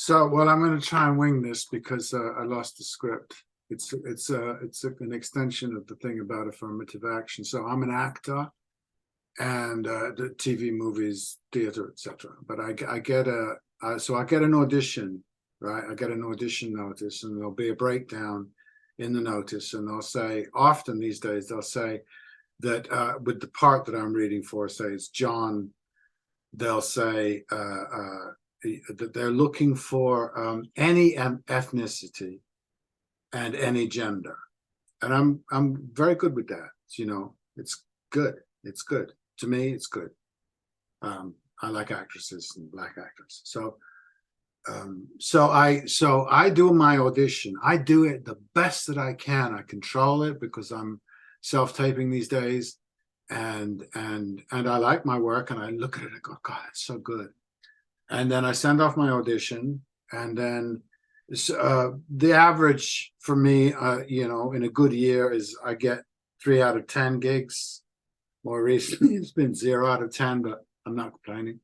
So, well, I'm going to try and wing this because I lost the script. It's an extension of the thing about affirmative action. So I'm an actor, and the TV, movies, theater, etc. But I get so I get an audition, right? I get an audition notice, and there'll be a breakdown in the notice, and they'll say, often these days they'll say that with the part that I'm reading for, say it's John, they'll say that they're looking for any ethnicity and any gender, and I'm very good with that. You know, it's good. It's good to me. It's good. I like actresses and black actors. So I do my audition. I do it the best that I can. I control it because I'm self-taping these days, and I like my work, and I look at it and go, God, it's so good. And then I send off my audition, and then the average for me, you know, in a good year is I get 3 out of 10 gigs. More recently, it's been 0 out of 10, but I'm not complaining.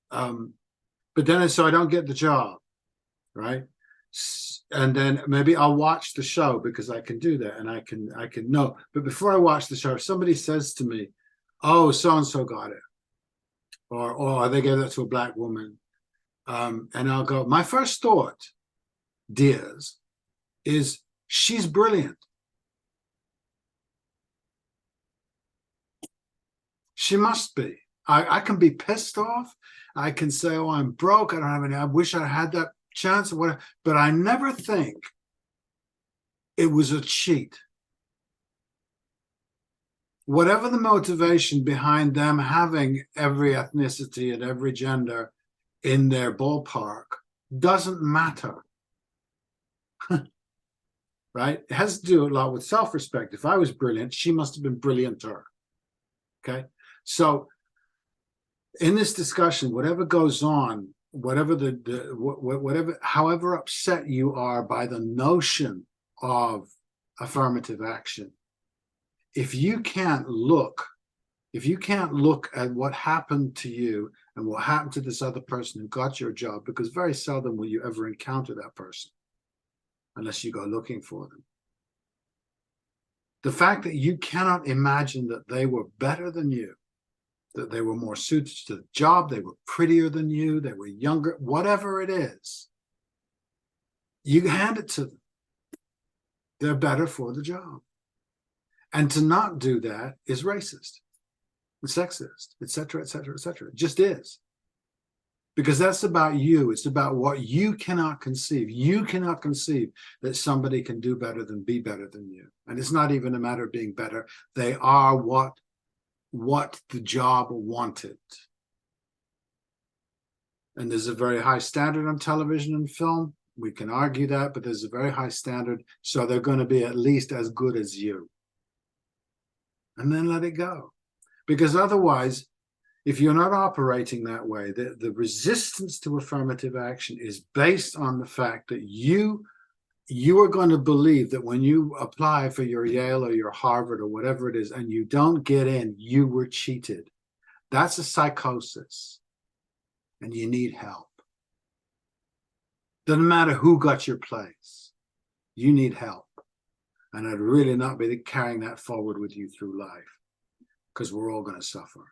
But then, so I don't get the job, right? And then maybe I'll watch the show because I can do that, and I can know. But before I watch the show, if somebody says to me, "Oh, so and so got it," or "Oh, they gave that to a black woman," and I'll go, my first thought, Diaz, is she's brilliant. She must be. I can be pissed off. I can say, oh, I'm broke. I don't have any. I wish I had that chance or whatever. But I never think it was a cheat. Whatever the motivation behind them having every ethnicity and every gender in their ballpark doesn't matter. Right? It has to do a lot with self-respect. If I was brilliant, she must have been brillianter. Okay? So in this discussion, whatever goes on, whatever whatever, however upset you are by the notion of affirmative action, if you can't look at what happened to you and what happened to this other person who got your job, because very seldom will you ever encounter that person unless you go looking for them. The fact that you cannot imagine that they were better than you, that they were more suited to the job, they were prettier than you, they were younger, whatever it is, you hand it to them. They're better for the job. And to not do that is racist, sexist, etc., etc., etc. It just is. Because that's about you. It's about what you cannot conceive. You cannot conceive that somebody can do better than be better than you. And it's not even a matter of being better. They are what the job wanted. And there's a very high standard on television and film. We can argue that, but there's a very high standard. So they're going to be at least as good as you. And then let it go. Because otherwise, if you're not operating that way, the resistance to affirmative action is based on the fact that you are going to believe that when you apply for your Yale or your Harvard or whatever it is, and you don't get in, you were cheated. That's a psychosis, and you need help. Doesn't matter who got your place. You need help. And I'd really not be carrying that forward with you through life, because we're all going to suffer.